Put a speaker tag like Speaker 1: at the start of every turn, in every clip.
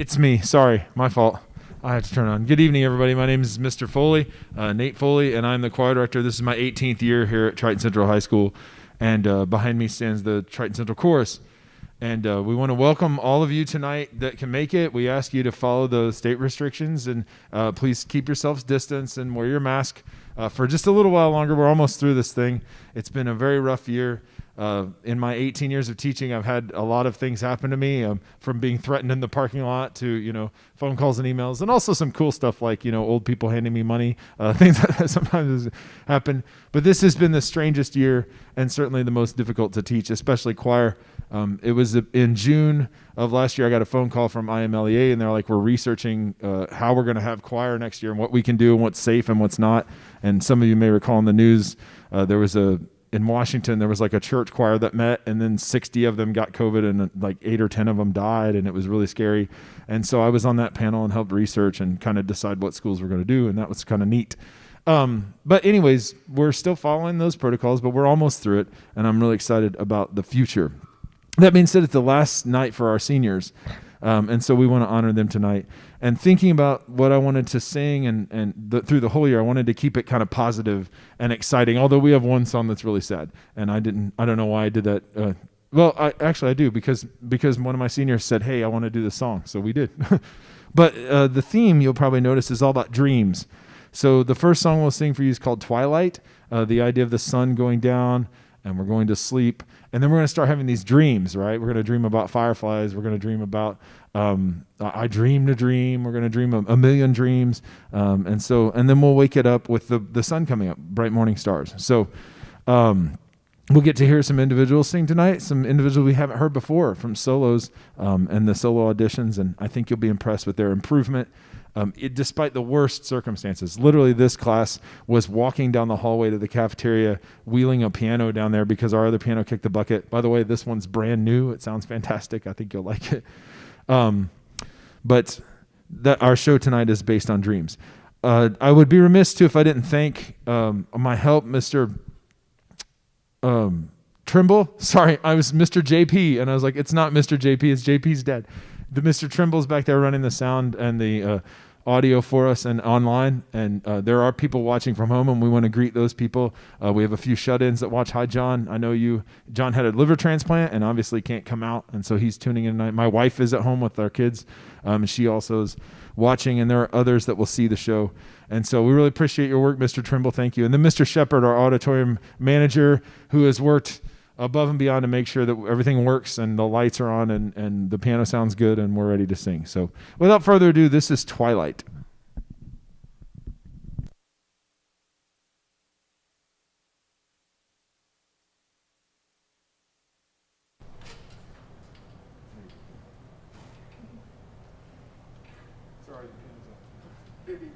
Speaker 1: It's me. Sorry, my fault. I had to turn on. Good evening, everybody. My name is Mr. Foley, Nate Foley, and I'm the choir director. This is my 18th year here at Triton Central High School, and behind me stands the Triton Central Chorus. And we want to welcome all of you tonight that can make it. We ask you to follow the state restrictions, and please keep yourselves distance and wear your mask for just a little while longer. We're almost through this thing. It's been a very rough year. In my 18 years of teaching, I've had a lot of things happen to me, from being threatened in the parking lot to, phone calls and emails, and also some cool stuff like, old people handing me money, things like that sometimes happen. But this has been the strangest year and certainly the most difficult to teach, especially choir. It was in June of last year, I got a phone call from IMLEA, and they're like, we're researching how we're going to have choir next year and what we can do and what's safe and what's not. And some of you may recall in the news, in Washington, there was like a church choir that met, and then 60 of them got COVID, and like 8 or 10 of them died, and it was really scary. And so I was on that panel and helped research and kind of decide what schools were going to do, and that was kind of neat. But anyways, we're still following those protocols, but we're almost through it, and I'm really excited about the future. That being said, it's the last night for our seniors, and so we want to honor them tonight. And thinking about what I wanted to sing through the whole year, I wanted to keep it kind of positive and exciting, although we have one song that's really sad, and I don't know why I did that. I do, because one of my seniors said, hey, I want to do the song, so we did. But the theme, you'll probably notice, is all about dreams. So the first song we'll sing for you is called Twilight, the idea of the sun going down, and we're going to sleep. And then we're going to start having these dreams, right? We're going to dream about fireflies. We're going to dream about, I dreamed a dream. We're going to dream a million dreams. And then we'll wake it up with the sun coming up, bright morning stars. So we'll get to hear some individuals sing tonight, some individuals we haven't heard before from solos and the solo auditions. And I think you'll be impressed with their improvement. Despite the worst circumstances. Literally, this class was walking down the hallway to the cafeteria, wheeling a piano down there because our other piano kicked the bucket. By the way, this one's brand new. It sounds fantastic. I think you'll like it. But our show tonight is based on dreams. I would be remiss, too, if I didn't thank my help, Mr. Trimble. Sorry, I was Mr. JP, and I was like, it's not Mr. JP, it's JP's dad. The Mr. Trimble's back there running the sound and the audio for us and online. And there are people watching from home, and we want to greet those people. We have a few shut-ins that watch. Hi, John. I know you. John had a liver transplant and obviously can't come out, and so he's tuning in tonight. My wife is at home with our kids. She also is watching, and there are others that will see the show. And so we really appreciate your work, Mr. Trimble. Thank you. And then Mr. Shepard, our auditorium manager, who has worked above and beyond to make sure that everything works and the lights are on and the piano sounds good and we're ready to sing. So without further ado, this is Twilight. Sorry, the piano's up.
Speaker 2: Setting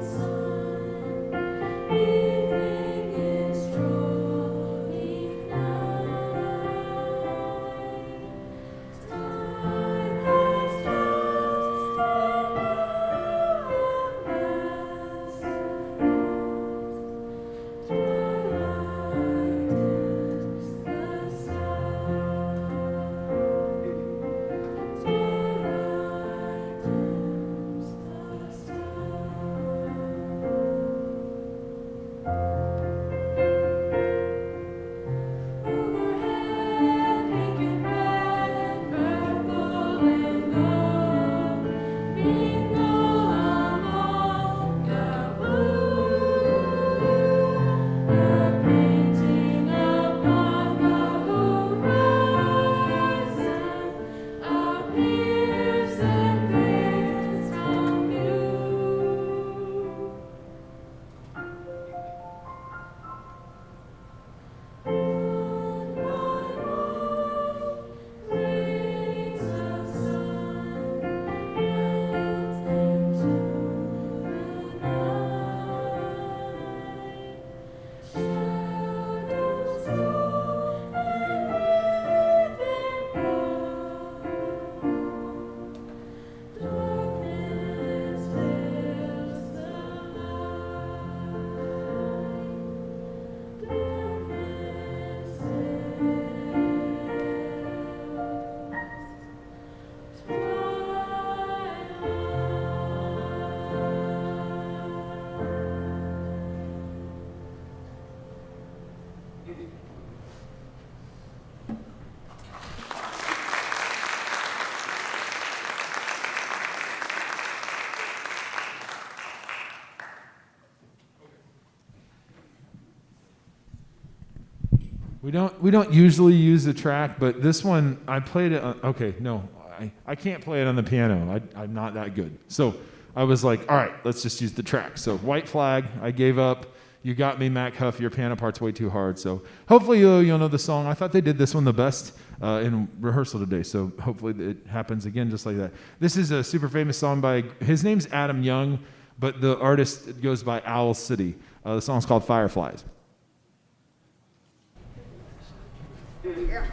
Speaker 2: sun.
Speaker 1: We don't usually use the track, but this one I played it on, okay, no, I can't play it on the piano. I'm not that good. So I was like, all right, let's just use the track. So White Flag, I gave up. You Got Me, Mac Huff, your piano part's way too hard. So hopefully you'll know the song. I thought they did this one the best in rehearsal today. So hopefully it happens again just like that. This is a super famous song by, his name's Adam Young, but the artist goes by Owl City. The song's called Fireflies.
Speaker 2: Yeah.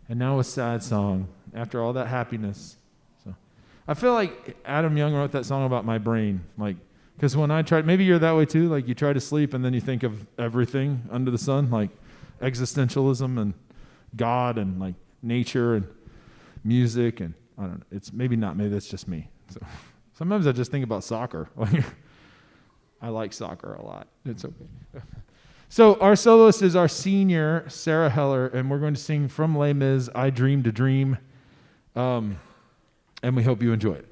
Speaker 1: And now a sad song after all that happiness. So I feel like Adam Young wrote that song about my brain. Like, because when I try, maybe you're that way too. Like you try to sleep and then you think of everything under the sun, like existentialism and God and like nature and music. And I don't know. It's maybe not, maybe that's just me. So sometimes I just think about soccer. Like I like soccer a lot. It's okay. So our soloist is our senior, Sarah Heller, and we're going to sing from Les Mis, I Dreamed a Dream, and we hope you enjoy it.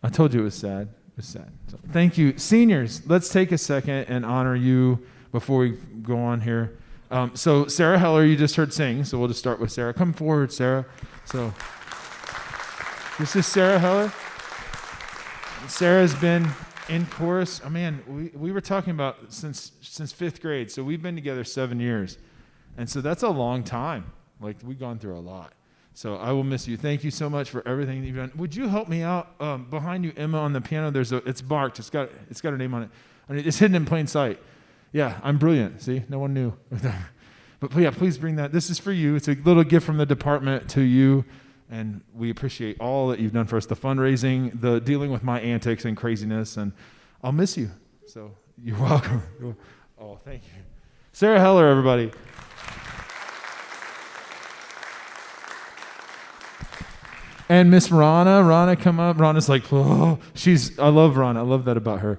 Speaker 1: I told you it was sad. It was sad. So, thank you. Seniors, let's take a second and honor you before we go on here. So Sarah Heller, you just heard sing, so we'll just start with Sarah. Come forward, Sarah. So this is Sarah Heller. Sarah's been in chorus. Oh man, we were talking about since 5th grade, so we've been together 7 years. And so that's a long time. Like, we've gone through a lot. So I will miss you. Thank you so much for everything that you've done. Would you help me out? Behind you, Emma, on the piano, it's marked. It's got her name on it. I mean, it's hidden in plain sight. Yeah, I'm brilliant. See, no one knew. But yeah, please bring that. This is for you. It's a little gift from the department to you. And we appreciate all that you've done for us, the fundraising, the dealing with my antics and craziness. And I'll miss you. So you're welcome. Oh, thank you. Sarah Heller, everybody. And Miss Rana, come up. Rana's like, oh, I love Rana. I love that about her.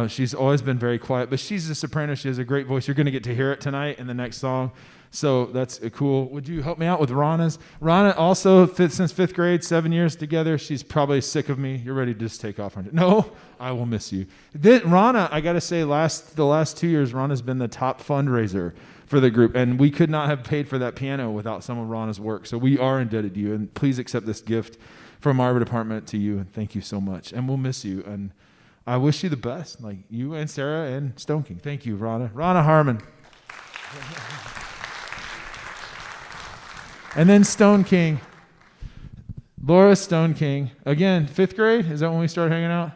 Speaker 1: She's always been very quiet, but she's a soprano. She has a great voice. You're going to get to hear it tonight in the next song. So that's cool. Would you help me out with Rana's? Rana also, since 5th grade, 7 years together. She's probably sick of me. You're ready to just take off on it. No, I will miss you. Rana, I got to say, the last 2 years, Rana's been the top fundraiser for the group, and we could not have paid for that piano without some of Rana's work. So we are indebted to you, and please accept this gift from our department to you, and thank you so much. And we'll miss you, and I wish you the best, like you and Sarah and Stone King. Thank you, Rana. Rana Harmon. And then Stone King. Laura Stone King. Again, 5th grade? Is that when we started hanging out?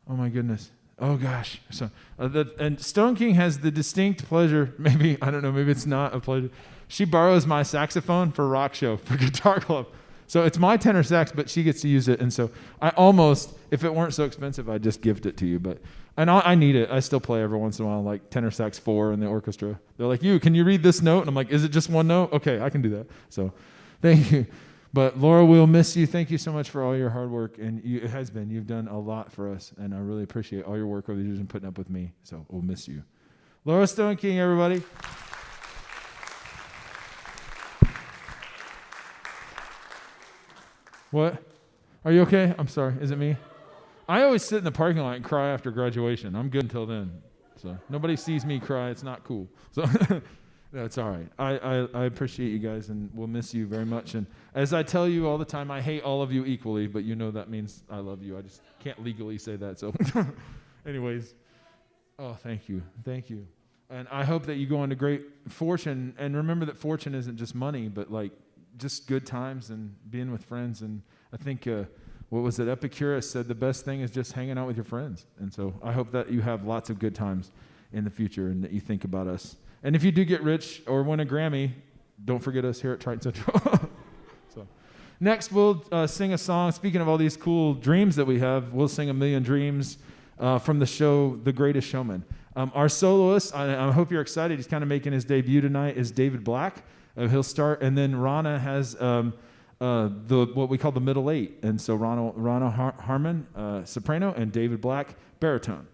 Speaker 1: Oh, my goodness. Oh, gosh. So, and Stone King has the distinct pleasure, maybe it's not a pleasure. She borrows my saxophone for rock show, for guitar club. So it's my tenor sax, but she gets to use it. And so I almost, if it weren't so expensive, I'd just gift it to you. But I need it. I still play every once in a while, like tenor sax 4 in the orchestra. They're like, can you read this note? And I'm like, is it just one note? Okay, I can do that. So thank you. But Laura, we'll miss you. Thank you so much for all your hard work. And you've done a lot for us. And I really appreciate all your work over the years and putting up with me. So we'll miss you. Laura Stone King, everybody. What? Are you okay? I'm sorry. Is it me? I always sit in the parking lot and cry after graduation. I'm good until then. So nobody sees me cry. It's not cool. So that's all right. I appreciate you guys, and we'll miss you very much. And as I tell you all the time, I hate all of you equally, but you know that means I love you. I just can't legally say that. So anyways, thank you. Thank you. And I hope that you go on to great fortune. And remember that fortune isn't just money, but like just good times and being with friends. And I think, what was it? Epicurus said the best thing is just hanging out with your friends. And so I hope that you have lots of good times in the future and that you think about us. And if you do get rich or win a Grammy, don't forget us here at Triton Central. So next, we'll sing a song. Speaking of all these cool dreams that we have, we'll sing A Million Dreams from the show The Greatest Showman. Our soloist, I hope you're excited. He's kind of making his debut tonight, is David Black. He'll start, and then Rana has what we call the middle eight. And so Rana Harmon, soprano, and David Black, baritone.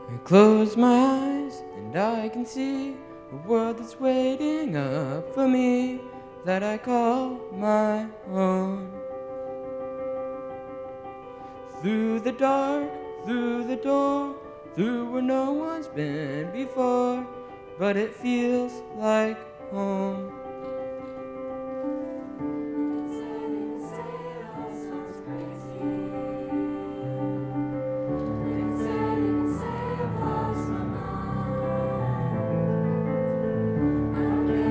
Speaker 3: I close my eyes and I can see a world that's waiting up for me that I call my own. Through the dark, through the door, through where no one's been before, but it feels like home.
Speaker 4: I'm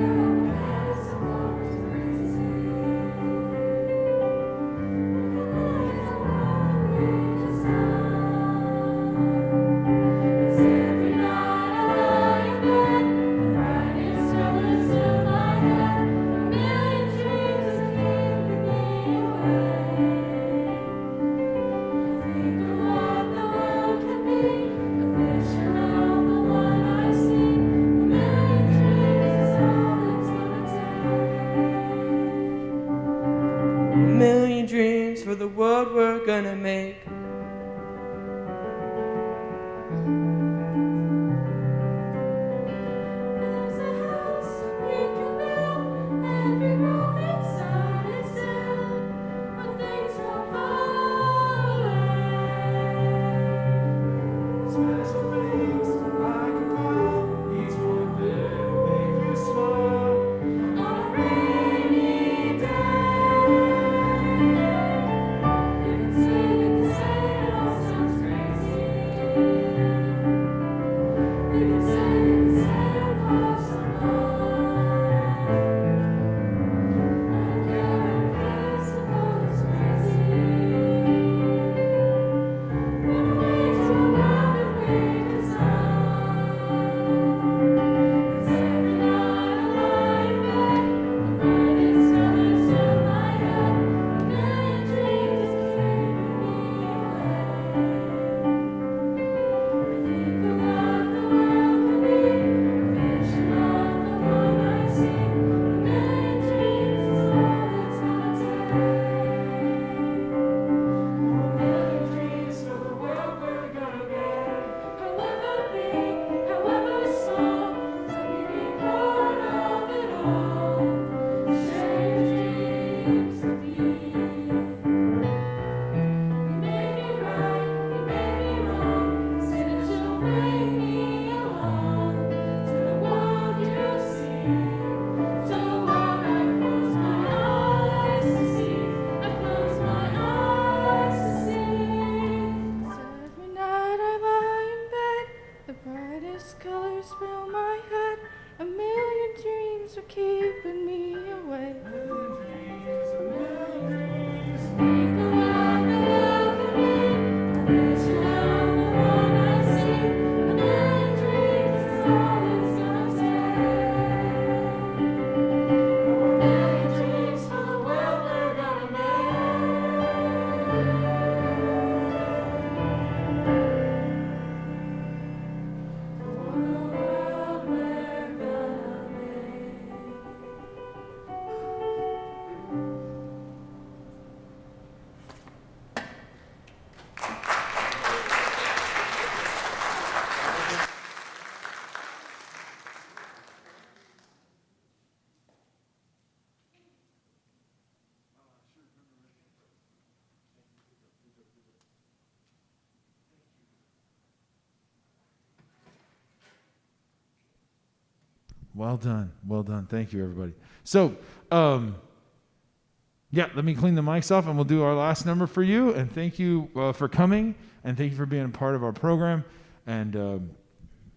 Speaker 1: Well done. Well done. Thank you, everybody. So, yeah, let me clean the mics off, and we'll do our last number for you. And thank you for coming, and thank you for being a part of our program, and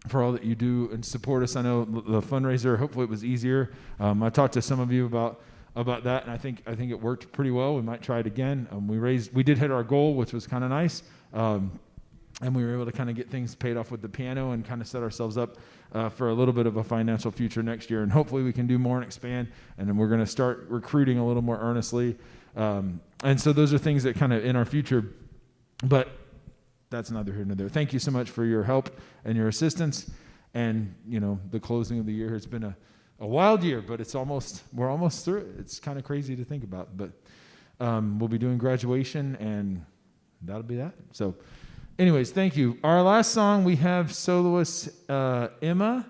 Speaker 1: for all that you do and support us. I know the fundraiser, hopefully it was easier. I talked to some of you about that, and I think it worked pretty well. We might try it again. We did hit our goal, which was kind of nice. And we were able to kind of get things paid off with the piano and kind of set ourselves up for a little bit of a financial future next year. And hopefully we can do more and expand. And then we're going to start recruiting a little more earnestly. And so those are things that kind of in our future. But that's neither here nor there. Thank you so much for your help and your assistance. And, you know, the closing of the year has been a wild year, but we're almost through it. It's kind of crazy to think about. But we'll be doing graduation, and that'll be that. So anyways, thank you. Our last song, we have soloist Emma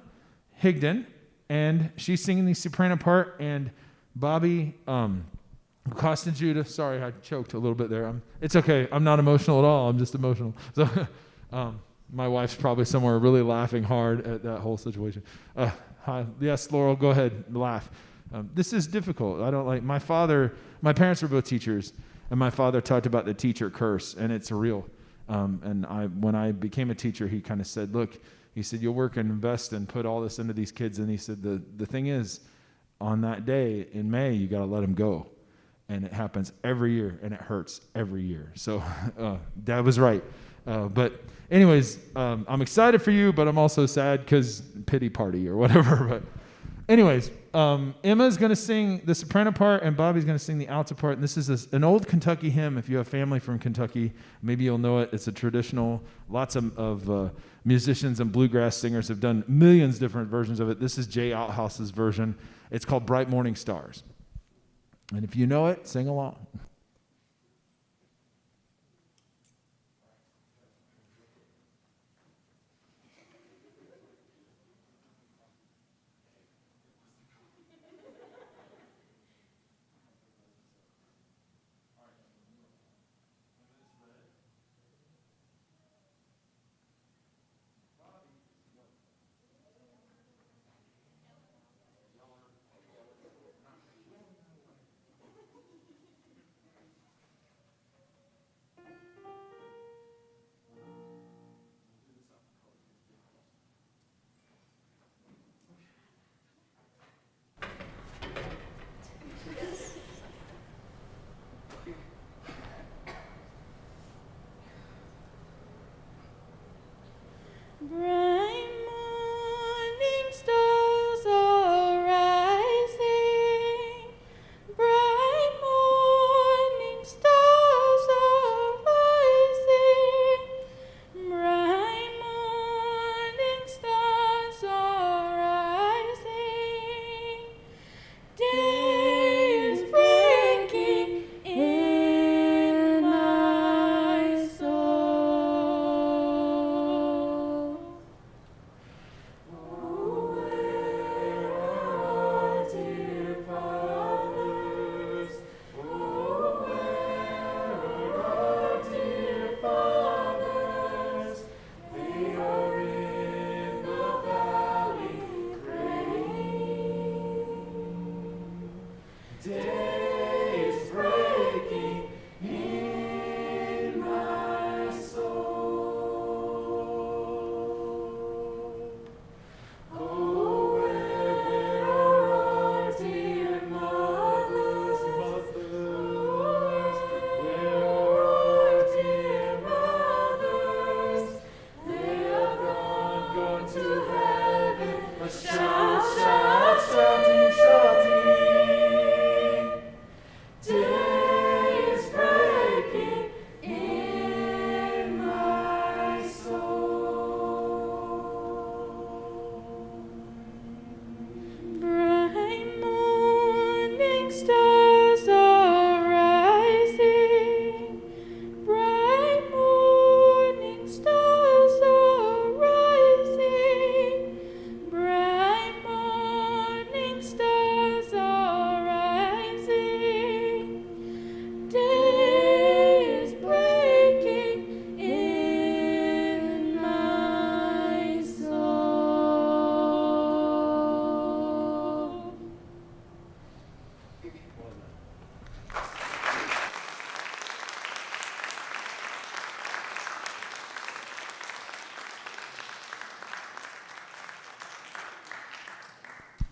Speaker 1: Higdon, and she's singing the soprano part, and Bobby Costa Judah. Sorry, I choked a little bit there. It's okay. I'm not emotional at all. I'm just emotional. So my wife's probably somewhere really laughing hard at that whole situation. Hi. Yes, Laurel, go ahead, laugh. This is difficult. I don't like, my parents were both teachers, and my father talked about the teacher curse, and it's real. And when I became a teacher, he kind of said, look, he said, you'll work and invest and put all this into these kids. And he said, the thing is, on that day in May, you got to let them go. And it happens every year, and it hurts every year. So Dad was right. But anyways, I'm excited for you, but I'm also sad because pity party or whatever. But anyways, Emma's going to sing the soprano part, and Bobby's going to sing the alto part. And this is an old Kentucky hymn. If you have family from Kentucky, maybe you'll know it. It's a traditional. Lots of musicians and bluegrass singers have done millions different versions of it. This is Jay Outhouse's version. It's called Bright Morning Stars. And if you know it, sing along.
Speaker 2: Shout, shout, shouting, shouting. Day is breaking in my soul. Bright morning stars are rising. Bright morning stars are rising. Bright morning stars are rising. Day is breaking in my soul.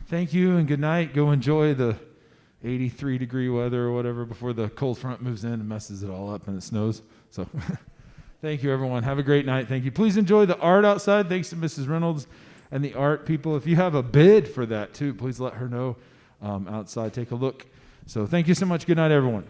Speaker 1: Thank you and good night. Go enjoy the 83-degree weather or whatever before the cold front moves in and messes it all up and it snows. So thank you, everyone. Have a great night. Thank you. Please enjoy the art outside. Thanks to Mrs. Reynolds and the art people. If you have a bid for that, too, please let her know outside. Take a look. So thank you so much. Good night, everyone.